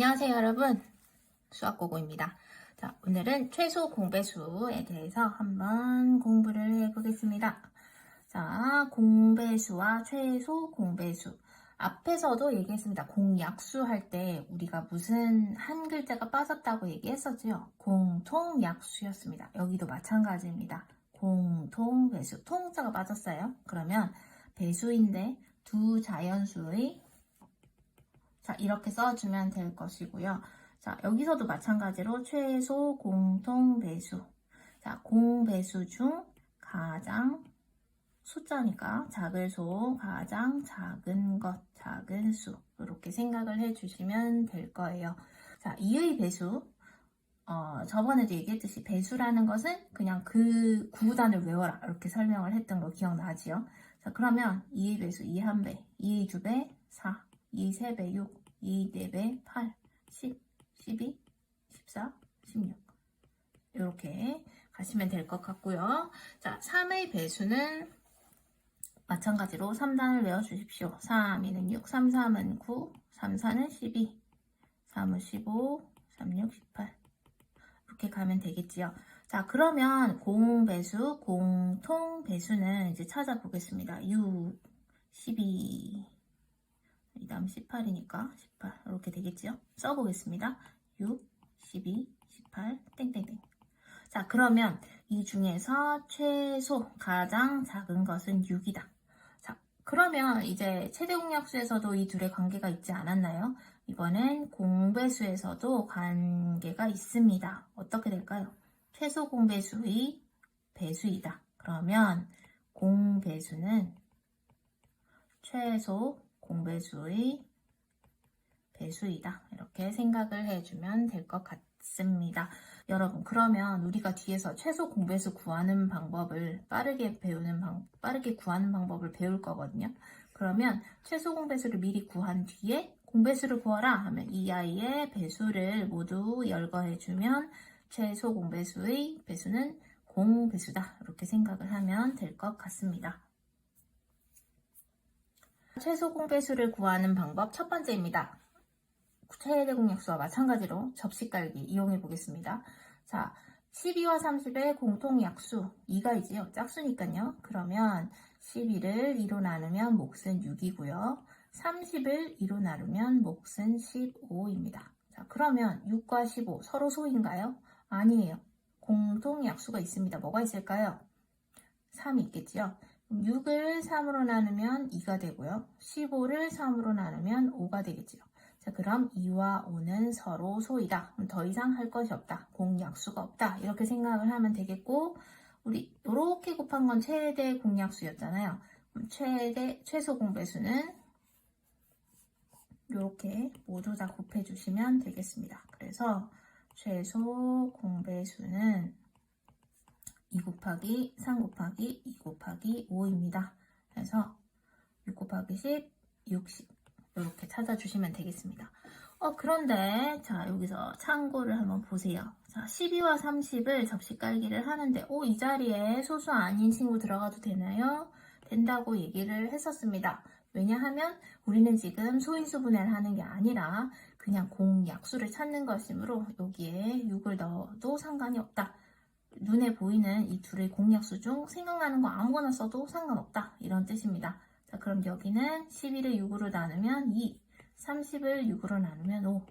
안녕하세요 여러분, 수학고고입니다. 자, 오늘은 최소 공배수에 대해서 한번 공부를 해보겠습니다. 자, 공배수와 최소 공배수. 앞에서도 얘기했습니다. 공약수 할 때 우리가 무슨 한 글자가 빠졌다고 얘기했었죠. 공통약수였습니다. 여기도 마찬가지입니다. 공통배수. 통자가 빠졌어요. 그러면 배수인데 두 자연수의 자, 이렇게 써주면 될 것이고요. 자, 여기서도 마찬가지로 최소 공통배수. 자, 공배수 중 가장 숫자니까 작을 소, 가장 작은 것, 작은 수. 이렇게 생각을 해주시면 될 거예요. 자, 이의 배수. 저번에도 얘기했듯이 배수라는 것은 그냥 그 구단을 외워라. 이렇게 설명을 했던 거 기억나지요? 자, 그러면 2의 배수 2 1배, 2의 2배 4, 2의 3배 6, 2의 4배 8, 10, 12, 14, 16 이렇게 가시면 될 것 같고요. 자, 3의 배수는 마찬가지로 3단을 외워주십시오. 3, 2는 6, 3, 3은 9, 3, 4는 12, 3은 15, 3, 6, 18 이렇게 가면 되겠지요. 자, 그러면 공배수, 공통배수는 이제 찾아보겠습니다. 6, 12, 이 다음 18이니까 18 이렇게 되겠지요. 써보겠습니다. 6, 12, 18, 땡땡땡. 자, 그러면 이 중에서 최소 가장 작은 것은 6이다. 자, 그러면 이제 최대공약수에서도 이 둘의 관계가 있지 않았나요? 이번엔 공배수에서도 관계가 있습니다. 어떻게 될까요? 최소 공배수의 배수이다. 그러면 공배수는 최소 공배수의 배수이다. 이렇게 생각을 해주면 될 것 같습니다. 여러분, 그러면 우리가 뒤에서 최소 공배수 구하는 방법을 빠르게 구하는 방법을 배울 거거든요. 그러면 최소 공배수를 미리 구한 뒤에 공배수를 구하라 하면 이 아이의 배수를 모두 열거해주면 최소 공배수의 배수는 공배수다. 이렇게 생각을 하면 될 것 같습니다. 최소 공배수를 구하는 방법 첫 번째입니다. 최대 공약수와 마찬가지로 접시 깔기 이용해 보겠습니다. 자, 12와 30의 공통약수 2가이지요. 짝수니까요. 그러면 12를 2로 나누면 몫은 6이고요. 30을 2로 나누면 몫은 15입니다. 자, 그러면 6과 15 서로 소인가요? 아니에요. 공통약수가 있습니다. 뭐가 있을까요? 3이 있겠지요. 6을 3으로 나누면 2가 되고요. 15를 3으로 나누면 5가 되겠지요. 자, 그럼 2와 5는 서로 소이다. 그럼 더 이상 할 것이 없다. 공약수가 없다. 이렇게 생각을 하면 되겠고, 우리 이렇게 곱한 건 최대 공약수였잖아요. 그럼 최소 공배수는 이렇게 모두 다 곱해주시면 되겠습니다. 그래서 최소 공배수는 2 곱하기 3 곱하기 2 곱하기 5입니다. 그래서 6 곱하기 10, 60 이렇게 찾아주시면 되겠습니다. 그런데 자, 여기서 참고를 한번 보세요. 자, 12와 30을 접시 깔기를 하는데 이 자리에 소수 아닌 친구 들어가도 되나요? 된다고 얘기를 했었습니다. 왜냐하면 우리는 지금 소인수 분해를 하는 게 아니라 그냥 공약수를 찾는 것이므로 여기에 6을 넣어도 상관이 없다. 눈에 보이는 이 둘의 공약수 중 생각나는 거 아무거나 써도 상관없다. 이런 뜻입니다. 자, 그럼 여기는 11을 6으로 나누면 2, 30을 6으로 나누면 5.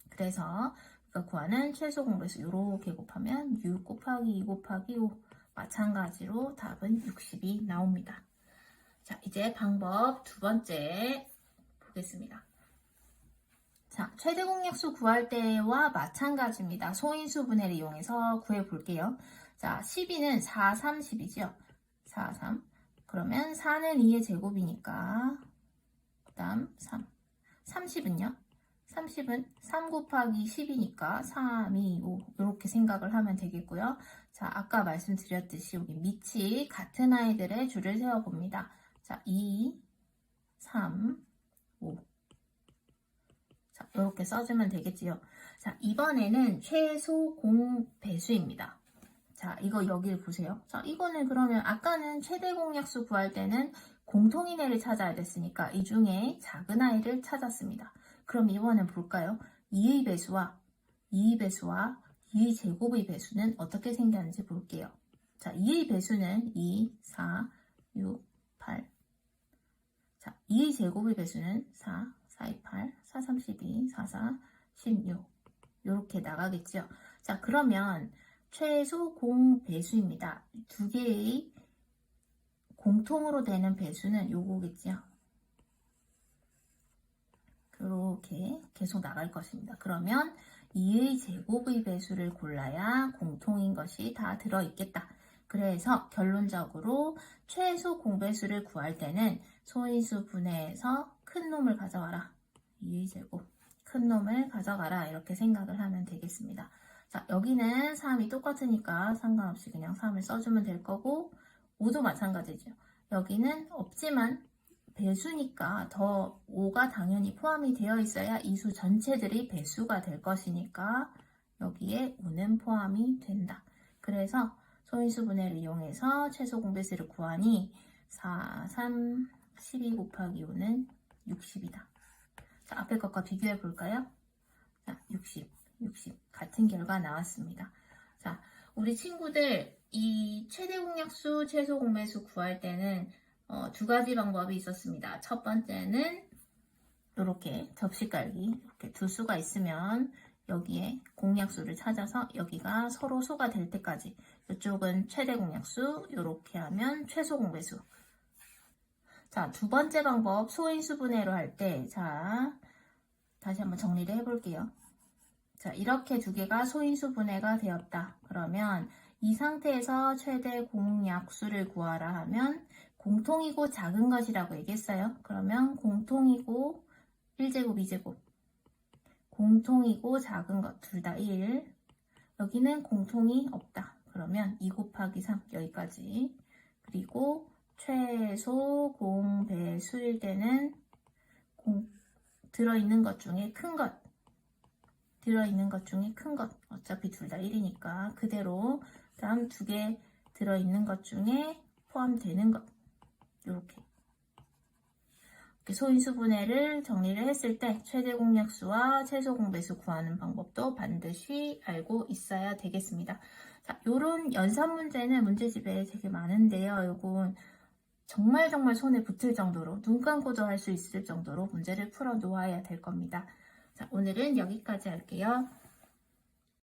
그래서 우리가 구하는 최소 공배수 이렇게 곱하면 6 곱하기 2 곱하기 5. 마찬가지로 답은 60이 나옵니다. 자, 이제 방법 두 번째 보겠습니다. 자, 최대 공약수 구할 때와 마찬가지입니다. 소인수 분해를 이용해서 구해볼게요. 자, 12는 4, 30이죠. 4, 3. 그러면 4는 2의 제곱이니까 그 다음 3. 30은요? 30은 3 곱하기 10이니까 3, 2, 5 이렇게 생각을 하면 되겠고요. 자, 아까 말씀드렸듯이 여기 밑이 같은 아이들의 줄을 세워봅니다. 자, 2, 3, 5 자, 이렇게 써주면 되겠지요. 자, 이번에는 최소 공배수입니다. 자, 이거 여기를 보세요. 자, 이거는 그러면 아까는 최대 공약수 구할 때는 공통인 애를 찾아야 됐으니까 이 중에 작은 아이를 찾았습니다. 그럼 이번엔 볼까요? 2의 배수와 2의 배수와 2의 제곱의 배수는 어떻게 생겼는지 볼게요. 자, 2의 배수는 2, 4, 6, 8. 자, 2의 제곱의 배수는 4, 4, 2, 8, 4, 32, 4, 4, 16. 이렇게 나가겠죠. 자, 그러면 최소 공배수입니다. 두 개의 공통으로 되는 배수는 요거겠죠. 이렇게 계속 나갈 것입니다. 그러면 2의 제곱의 배수를 골라야 공통인 것이 다 들어있겠다. 그래서 결론적으로 최소 공배수를 구할 때는 소인수 분해해서 큰 놈을 가져와라. 2의 제곱 큰 놈을 가져가라. 이렇게 생각을 하면 되겠습니다. 자, 여기는 3이 똑같으니까 상관없이 그냥 3을 써주면 될 거고 5도 마찬가지죠. 여기는 없지만 배수니까 더 5가 당연히 포함이 되어 있어야 이 수 전체들이 배수가 될 것이니까 여기에 5는 포함이 된다. 그래서 소인수 분해를 이용해서 최소 공배수를 구하니 4, 3, 12 곱하기 5는 60이다. 자, 앞에 것과 비교해 볼까요? 자, 60, 60 같은 결과 나왔습니다. 자, 우리 친구들 이 최대 공약수, 최소 공배수 구할 때는 두 가지 방법이 있었습니다. 첫 번째는 이렇게 접시 깔기, 이렇게 두 수가 있으면 여기에 공약수를 찾아서 여기가 서로 수가 될 때까지, 이쪽은 최대 공약수, 이렇게 하면 최소 공배수. 자, 두 번째 방법 소인수 분해로 할 때, 자, 다시 한번 정리를 해볼게요. 자, 이렇게 두 개가 소인수 분해가 되었다. 그러면 이 상태에서 최대 공약수를 구하라 하면 공통이고 작은 것이라고 얘기했어요. 그러면 공통이고 1제곱, 2제곱. 공통이고 작은 것 둘 다 1. 여기는 공통이 없다. 그러면 2 곱하기 3 여기까지. 그리고 최소 공배수일 때는 들어있는 것 중에 큰 것. 들어있는 것 중에 큰 것. 어차피 둘 다 1이니까 그대로. 다음 두 개 들어있는 것 중에 포함되는 것. 이렇게 소인수 분해를 정리를 했을 때 최대 공약수와 최소 공배수 구하는 방법도 반드시 알고 있어야 되겠습니다. 자, 요런 연산 문제는 문제집에 되게 많은데요. 요건 정말 손에 붙을 정도로 눈 감고도 할 수 있을 정도로 문제를 풀어 놓아야 될 겁니다. 자, 오늘은 여기까지 할게요.